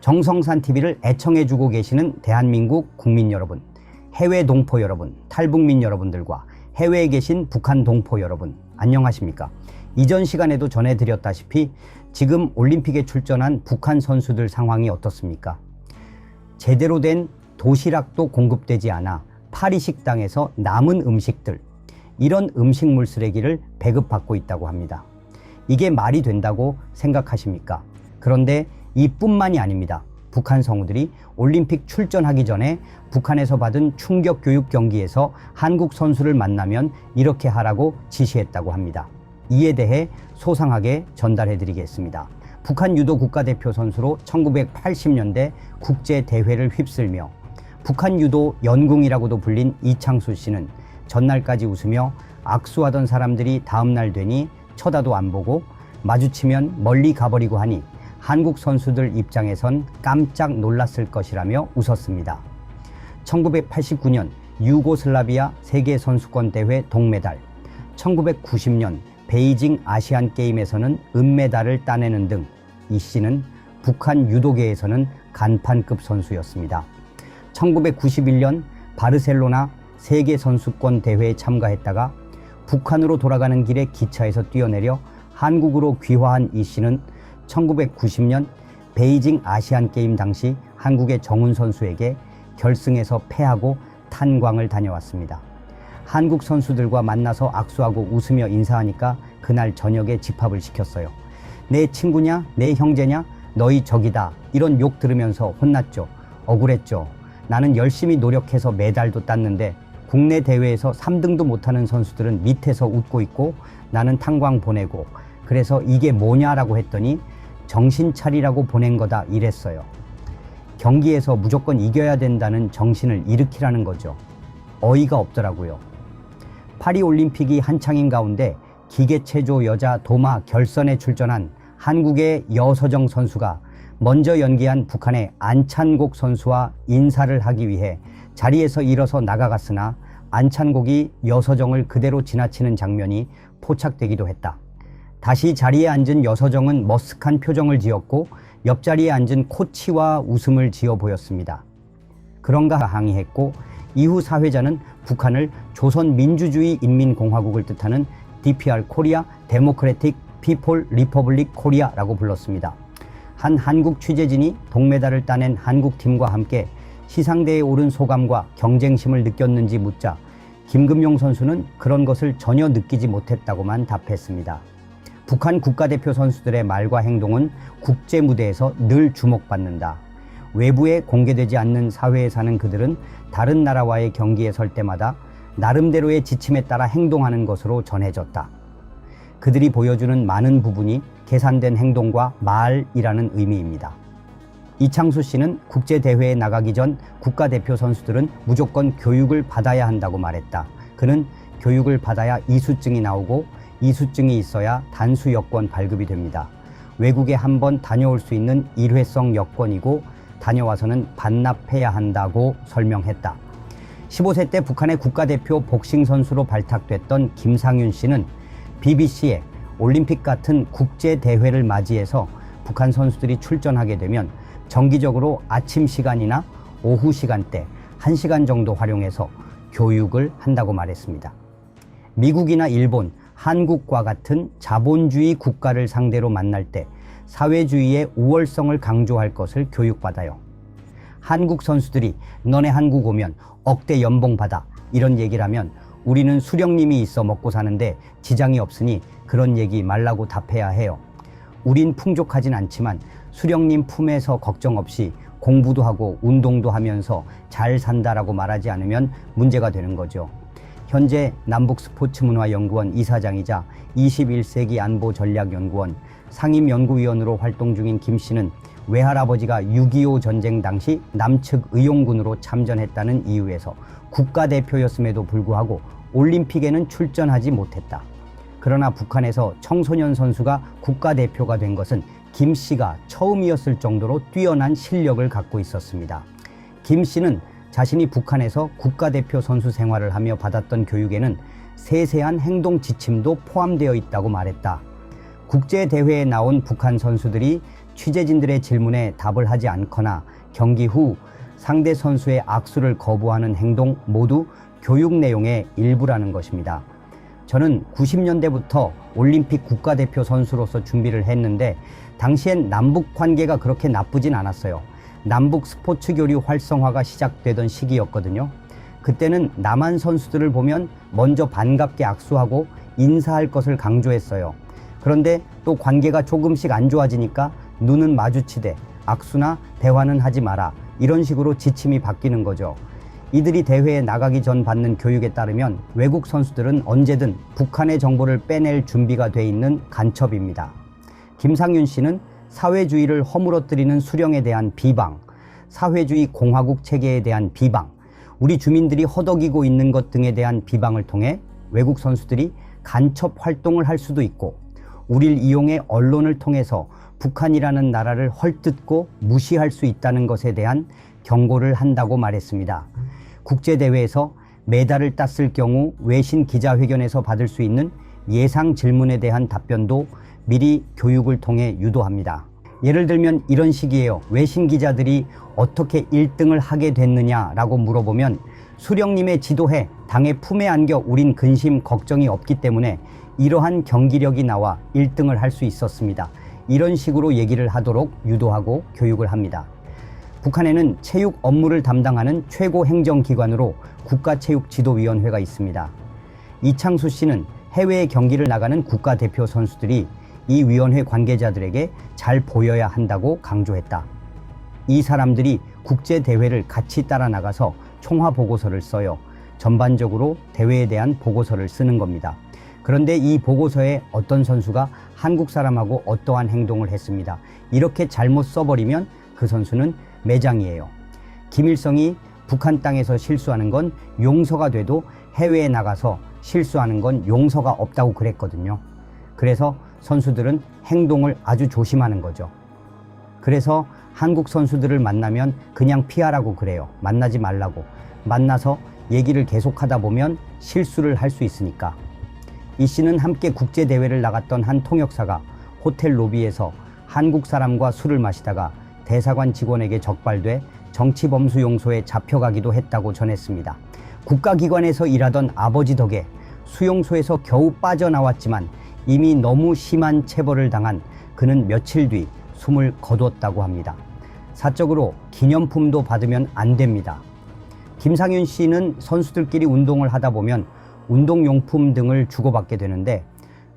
정성산 TV를 애청해주고 계시는 대한민국 국민 여러분, 해외 동포 여러분, 탈북민 여러분들과 해외에 계신 북한 동포 여러분, 안녕하십니까? 이전 시간에도 전해드렸다시피 지금 올림픽에 출전한 북한 선수들 상황이 어떻습니까? 제대로 된 도시락도 공급되지 않아 파리 식당에서 남은 음식들, 이런 음식물 쓰레기를 배급받고 있다고 합니다. 이게 말이 된다고 생각하십니까? 그런데 이뿐만이 아닙니다. 북한 성우들이 올림픽 출전하기 전에 북한에서 받은 충격 교육 경기에서 한국 선수를 만나면 이렇게 하라고 지시했다고 합니다. 이에 대해 소상하게 전달해 드리겠습니다. 북한 유도 국가대표 선수로 1980년대 국제대회를 휩쓸며 북한 유도 연궁이라고도 불린 이창수 씨는 전날까지 웃으며 악수하던 사람들이 다음날 되니 쳐다도 안 보고 마주치면 멀리 가버리고 하니 한국 선수들 입장에선 깜짝 놀랐을 것이라며 웃었습니다. 1989년 유고슬라비아 세계선수권대회 동메달, 1990년 베이징 아시안게임에서는 은메달을 따내는 등 이 씨는 북한 유도계에서는 간판급 선수였습니다. 1991년 바르셀로나 세계선수권대회에 참가했다가 북한으로 돌아가는 길에 기차에서 뛰어내려 한국으로 귀화한 이 씨는 1990년 베이징 아시안게임 당시 한국의 정훈 선수에게 결승에서 패하고 탄광을 다녀왔습니다. 한국 선수들과 만나서 악수하고 웃으며 인사하니까 그날 저녁에 집합을 시켰어요. 내 친구냐? 내 형제냐? 너희 적이다. 이런 욕 들으면서 혼났죠. 억울했죠. 나는 열심히 노력해서 메달도 땄는데 국내 대회에서 3등도 못하는 선수들은 밑에서 웃고 있고 나는 탄광 보내고, 그래서 이게 뭐냐라고 했더니 정신 차리라고 보낸 거다 이랬어요. 경기에서 무조건 이겨야 된다는 정신을 일으키라는 거죠. 어이가 없더라고요. 파리올림픽이 한창인 가운데 기계체조 여자 도마 결선에 출전한 한국의 여서정 선수가 먼저 연기한 북한의 안찬곡 선수와 인사를 하기 위해 자리에서 일어서 나가갔으나 안찬곡이 여서정을 그대로 지나치는 장면이 포착되기도 했다. 다시 자리에 앉은 여서정은 머쓱한 표정을 지었고 옆자리에 앉은 코치와 웃음을 지어 보였습니다. 그런가 항의했고, 이후 사회자는 북한을 조선민주주의 인민공화국을 뜻하는 DPR 코리아 데모크래틱 피폴 리퍼블릭 코리아라고 불렀습니다. 한 한국 취재진이 동메달을 따낸 한국팀과 함께 시상대에 오른 소감과 경쟁심을 느꼈는지 묻자 김금용 선수는 그런 것을 전혀 느끼지 못했다고만 답했습니다. 북한 국가대표 선수들의 말과 행동은 국제 무대에서 늘 주목받는다. 외부에 공개되지 않는 사회에 사는 그들은 다른 나라와의 경기에 설 때마다 나름대로의 지침에 따라 행동하는 것으로 전해졌다. 그들이 보여주는 많은 부분이 계산된 행동과 말이라는 의미입니다. 이창수 씨는 국제대회에 나가기 전 국가대표 선수들은 무조건 교육을 받아야 한다고 말했다. 그는 교육을 받아야 이수증이 나오고 이수증이 있어야 단수 여권 발급이 됩니다. 외국에 한번 다녀올 수 있는 일회성 여권이고 다녀와서는 반납해야 한다고 설명했다. 15세 때 북한의 국가대표 복싱 선수로 발탁됐던 김상윤 씨는 BBC에 올림픽 같은 국제대회를 맞이해서 북한 선수들이 출전하게 되면 정기적으로 아침 시간이나 오후 시간대 1시간 정도 활용해서 교육을 한다고 말했습니다. 미국이나 일본, 한국과 같은 자본주의 국가를 상대로 만날 때 사회주의의 우월성을 강조할 것을 교육받아요. 한국 선수들이 너네 한국 오면 억대 연봉 받아 이런 얘기를 하면 우리는 수령님이 있어 먹고 사는데 지장이 없으니 그런 얘기 말라고 답해야 해요. 우린 풍족하진 않지만 수령님 품에서 걱정 없이 공부도 하고 운동도 하면서 잘 산다라고 말하지 않으면 문제가 되는 거죠. 현재 남북스포츠문화연구원 이사장이자 21세기 안보전략연구원 상임연구위원으로 활동 중인 김 씨는 외할아버지가 6.25 전쟁 당시 남측 의용군으로 참전했다는 이유에서 국가대표였음에도 불구하고 올림픽에는 출전하지 못했다. 그러나 북한에서 청소년 선수가 국가대표가 된 것은 김 씨가 처음이었을 정도로 뛰어난 실력을 갖고 있었습니다. 김 씨는 자신이 북한에서 국가대표 선수 생활을 하며 받았던 교육에는 세세한 행동 지침도 포함되어 있다고 말했다. 국제대회에 나온 북한 선수들이 취재진들의 질문에 답을 하지 않거나 경기 후 상대 선수의 악수를 거부하는 행동 모두 교육 내용의 일부라는 것입니다. 저는 90년대부터 올림픽 국가대표 선수로서 준비를 했는데 당시엔 남북 관계가 그렇게 나쁘진 않았어요. 남북 스포츠 교류 활성화가 시작되던 시기였거든요. 그때는 남한 선수들을 보면 먼저 반갑게 악수하고 인사할 것을 강조했어요. 그런데 또 관계가 조금씩 안 좋아지니까 눈은 마주치되 악수나 대화는 하지 마라, 이런 식으로 지침이 바뀌는 거죠. 이들이 대회에 나가기 전 받는 교육에 따르면 외국 선수들은 언제든 북한의 정보를 빼낼 준비가 돼 있는 간첩입니다. 김상윤 씨는 사회주의를 허물어뜨리는 수령에 대한 비방, 사회주의 공화국 체계에 대한 비방, 우리 주민들이 허덕이고 있는 것 등에 대한 비방을 통해 외국 선수들이 간첩 활동을 할 수도 있고 우리를 이용해 언론을 통해서 북한이라는 나라를 헐뜯고 무시할 수 있다는 것에 대한 경고를 한다고 말했습니다. 국제대회에서 메달을 땄을 경우 외신 기자회견에서 받을 수 있는 예상 질문에 대한 답변도 미리 교육을 통해 유도합니다. 예를 들면 이런 식이에요. 외신 기자들이 어떻게 1등을 하게 됐느냐라고 물어보면 수령님의 지도해 당의 품에 안겨 우린 근심 걱정이 없기 때문에 이러한 경기력이 나와 1등을 할 수 있었습니다. 이런 식으로 얘기를 하도록 유도하고 교육을 합니다. 북한에는 체육 업무를 담당하는 최고 행정기관으로 국가체육지도위원회가 있습니다. 이창수 씨는 해외에 경기를 나가는 국가대표 선수들이 이 위원회 관계자들에게 잘 보여야 한다고 강조했다. 이 사람들이 국제대회를 같이 따라 나가서 총화보고서를 써요. 전반적으로 대회에 대한 보고서를 쓰는 겁니다. 그런데 이 보고서에 어떤 선수가 한국 사람하고 어떠한 행동을 했습니다. 이렇게 잘못 써버리면 그 선수는 매장이에요. 김일성이 북한 땅에서 실수하는 건 용서가 돼도 해외에 나가서 실수하는 건 용서가 없다고 그랬거든요. 그래서 선수들은 행동을 아주 조심하는 거죠. 그래서 한국 선수들을 만나면 그냥 피하라고 그래요. 만나지 말라고. 만나서 얘기를 계속하다 보면 실수를 할 수 있으니까. 이 씨는 함께 국제대회를 나갔던 한 통역사가 호텔 로비에서 한국 사람과 술을 마시다가 대사관 직원에게 적발돼 정치범수용소에 잡혀가기도 했다고 전했습니다. 국가기관에서 일하던 아버지 덕에 수용소에서 겨우 빠져나왔지만 이미 너무 심한 체벌을 당한 그는 며칠 뒤 숨을 거두었다고 합니다. 사적으로 기념품도 받으면 안 됩니다. 김상윤 씨는 선수들끼리 운동을 하다 보면 운동용품 등을 주고받게 되는데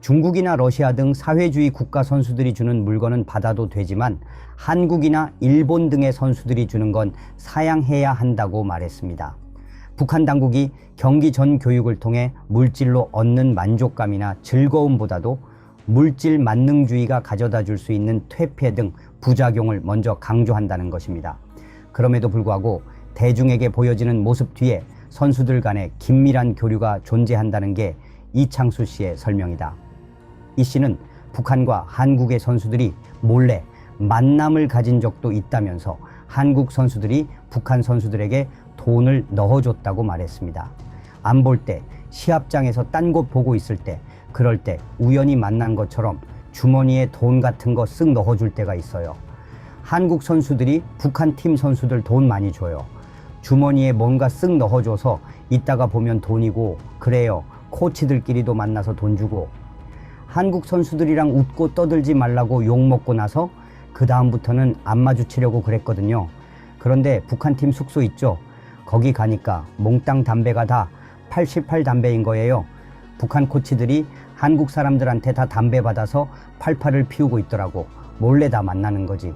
중국이나 러시아 등 사회주의 국가 선수들이 주는 물건은 받아도 되지만 한국이나 일본 등의 선수들이 주는 건 사양해야 한다고 말했습니다. 북한 당국이 경기 전 교육을 통해 물질로 얻는 만족감이나 즐거움보다도 물질 만능주의가 가져다 줄 수 있는 퇴폐 등 부작용을 먼저 강조한다는 것입니다. 그럼에도 불구하고 대중에게 보여지는 모습 뒤에 선수들 간의 긴밀한 교류가 존재한다는 게 이창수 씨의 설명이다. 이 씨는 북한과 한국의 선수들이 몰래 만남을 가진 적도 있다면서 한국 선수들이 북한 선수들에게 돈을 넣어줬다고 말했습니다. 안 볼 때, 시합장에서 딴 곳 보고 있을 때, 그럴 때 우연히 만난 것처럼 주머니에 돈 같은 거 쓱 넣어줄 때가 있어요. 한국 선수들이 북한 팀 선수들 돈 많이 줘요. 주머니에 뭔가 쓱 넣어줘서 이따가 보면 돈이고, 그래요. 코치들끼리도 만나서 돈 주고. 한국 선수들이랑 웃고 떠들지 말라고 욕먹고 나서 그 다음부터는 안 마주치려고 그랬거든요. 그런데 북한 팀 숙소 있죠? 거기 가니까 몽땅 담배가 다 88 담배인 거예요. 북한 코치들이 한국 사람들한테 다 담배 받아서 88을 피우고 있더라고. 몰래 다 만나는 거지.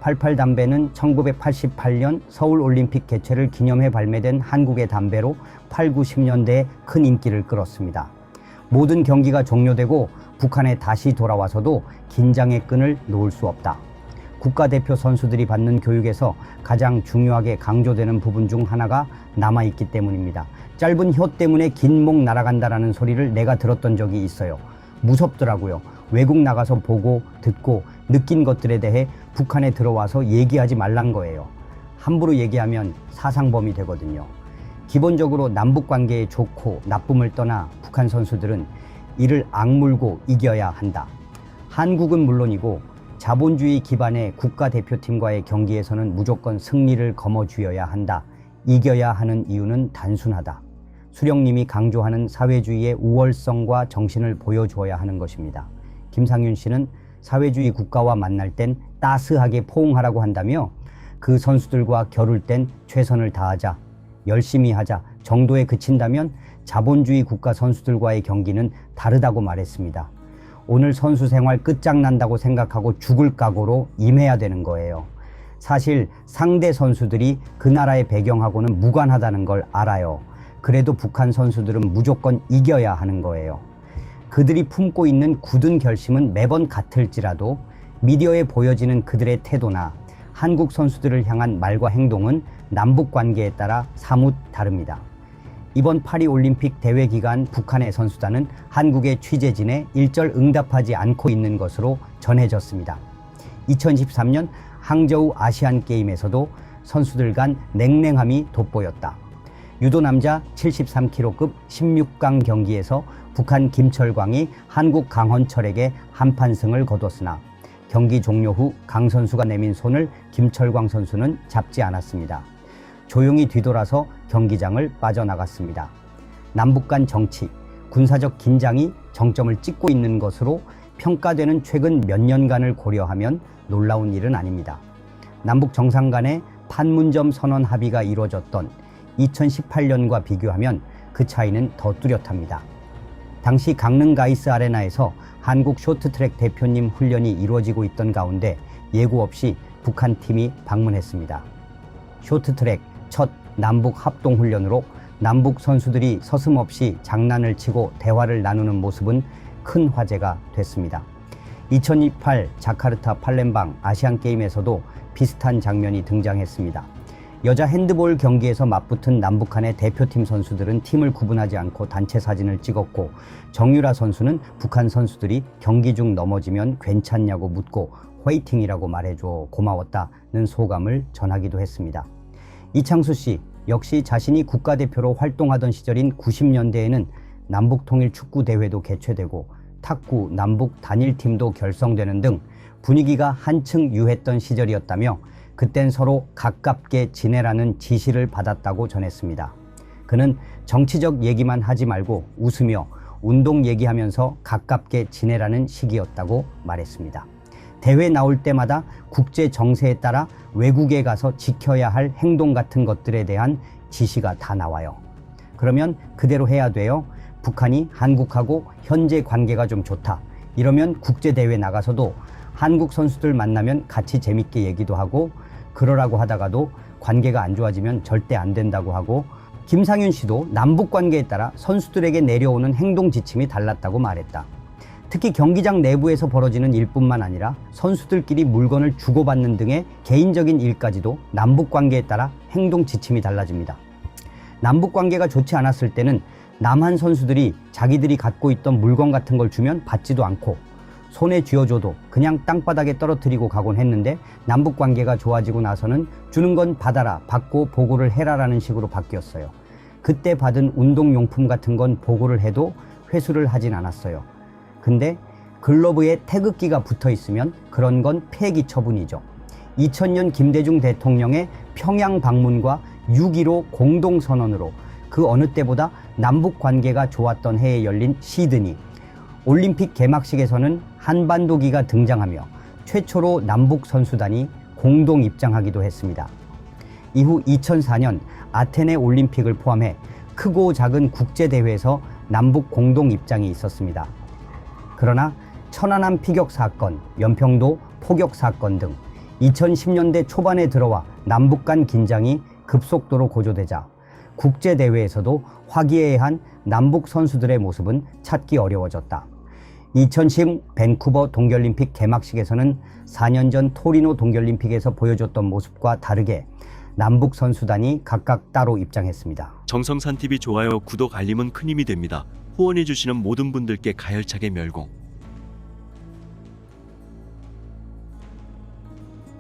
88 담배는 1988년 서울올림픽 개최를 기념해 발매된 한국의 담배로 8, 90년대에 큰 인기를 끌었습니다. 모든 경기가 종료되고 북한에 다시 돌아와서도 긴장의 끈을 놓을 수 없다. 국가대표 선수들이 받는 교육에서 가장 중요하게 강조되는 부분 중 하나가 남아있기 때문입니다. 짧은 혀 때문에 긴 목 날아간다라는 소리를 내가 들었던 적이 있어요. 무섭더라고요. 외국 나가서 보고 듣고 느낀 것들에 대해 북한에 들어와서 얘기하지 말란 거예요. 함부로 얘기하면 사상범이 되거든요. 기본적으로 남북관계의 좋고 나쁨을 떠나 북한 선수들은 이를 악물고 이겨야 한다. 한국은 물론이고 자본주의 기반의 국가대표팀과의 경기에서는 무조건 승리를 거머쥐어야 한다. 이겨야 하는 이유는 단순하다. 수령님이 강조하는 사회주의의 우월성과 정신을 보여주어야 하는 것입니다. 김상윤 씨는 사회주의 국가와 만날 땐 따스하게 포옹하라고 한다며 그 선수들과 겨룰 땐 최선을 다하자, 열심히 하자 정도에 그친다면 자본주의 국가 선수들과의 경기는 다르다고 말했습니다. 오늘 선수 생활 끝장난다고 생각하고 죽을 각오로 임해야 되는 거예요. 사실 상대 선수들이 그 나라의 배경하고는 무관하다는 걸 알아요. 그래도 북한 선수들은 무조건 이겨야 하는 거예요. 그들이 품고 있는 굳은 결심은 매번 같을지라도 미디어에 보여지는 그들의 태도나 한국 선수들을 향한 말과 행동은 남북 관계에 따라 사뭇 다릅니다. 이번 파리올림픽 대회 기간 북한의 선수단은 한국의 취재진에 일절 응답하지 않고 있는 것으로 전해졌습니다. 2013년 항저우 아시안게임에서도 선수들 간 냉랭함이 돋보였다. 유도 남자 73kg급 16강 경기에서 북한 김철광이 한국 강헌철에게 한판승을 거뒀으나 경기 종료 후 강 선수가 내민 손을 김철광 선수는 잡지 않았습니다. 조용히 뒤돌아서 경기장을 빠져나갔습니다. 남북 간 정치, 군사적 긴장이 정점을 찍고 있는 것으로 평가되는 최근 몇 년간을 고려하면 놀라운 일은 아닙니다. 남북 정상 간의 판문점 선언 합의가 이루어졌던 2018년과 비교하면 그 차이는 더 뚜렷합니다. 당시 강릉 가이스 아레나에서 한국 쇼트트랙 대표님 훈련이 이루어지고 있던 가운데 예고 없이 북한 팀이 방문했습니다. 쇼트트랙 첫 남북 합동훈련으로 남북 선수들이 서슴없이 장난을 치고 대화를 나누는 모습은 큰 화제가 됐습니다. 2018 자카르타 팔렘방 아시안게임에서도 비슷한 장면이 등장했습니다. 여자 핸드볼 경기에서 맞붙은 남북한의 대표팀 선수들은 팀을 구분하지 않고 단체 사진을 찍었고 정유라 선수는 북한 선수들이 경기 중 넘어지면 괜찮냐고 묻고 화이팅이라고 말해줘 고마웠다는 소감을 전하기도 했습니다. 이창수 씨 역시 자신이 국가대표로 활동하던 시절인 90년대에는 남북통일축구대회도 개최되고 탁구 남북 단일팀도 결성되는 등 분위기가 한층 유했던 시절이었다며 그땐 서로 가깝게 지내라는 지시를 받았다고 전했습니다. 그는 정치적 얘기만 하지 말고 웃으며 운동 얘기하면서 가깝게 지내라는 시기였다고 말했습니다. 대회 나올 때마다 국제 정세에 따라 외국에 가서 지켜야 할 행동 같은 것들에 대한 지시가 다 나와요. 그러면 그대로 해야 돼요. 북한이 한국하고 현재 관계가 좀 좋다. 이러면 국제대회 나가서도 한국 선수들 만나면 같이 재밌게 얘기도 하고 그러라고 하다가도 관계가 안 좋아지면 절대 안 된다고 하고 김상윤 씨도 남북 관계에 따라 선수들에게 내려오는 행동 지침이 달랐다고 말했다. 특히 경기장 내부에서 벌어지는 일뿐만 아니라 선수들끼리 물건을 주고받는 등의 개인적인 일까지도 남북 관계에 따라 행동 지침이 달라집니다. 남북 관계가 좋지 않았을 때는 남한 선수들이 자기들이 갖고 있던 물건 같은 걸 주면 받지도 않고 손에 쥐어줘도 그냥 땅바닥에 떨어뜨리고 가곤 했는데 남북 관계가 좋아지고 나서는 주는 건 받아라, 받고 보고를 해라라는 식으로 바뀌었어요. 그때 받은 운동용품 같은 건 보고를 해도 회수를 하진 않았어요. 근데 글러브에 태극기가 붙어 있으면 그런 건 폐기 처분이죠. 2000년 김대중 대통령의 평양 방문과 6.15 공동선언으로 그 어느 때보다 남북 관계가 좋았던 해에 열린 시드니 올림픽 개막식에서는 한반도기가 등장하며 최초로 남북 선수단이 공동 입장하기도 했습니다. 이후 2004년 아테네 올림픽을 포함해 크고 작은 국제대회에서 남북 공동 입장이 있었습니다. 그러나 천안함 피격 사건, 연평도 포격 사건 등 2010년대 초반에 들어와 남북 간 긴장이 급속도로 고조되자 국제대회에서도 화기애애한 남북 선수들의 모습은 찾기 어려워졌다. 2010 밴쿠버 동계올림픽 개막식에서는 4년 전 토리노 동계올림픽에서 보여줬던 모습과 다르게 남북 선수단이 각각 따로 입장했습니다. 정성산 TV 좋아요, 구독, 알림은 큰 힘이 됩니다. 후원해주시는 모든 분들께 가열차게 멸공.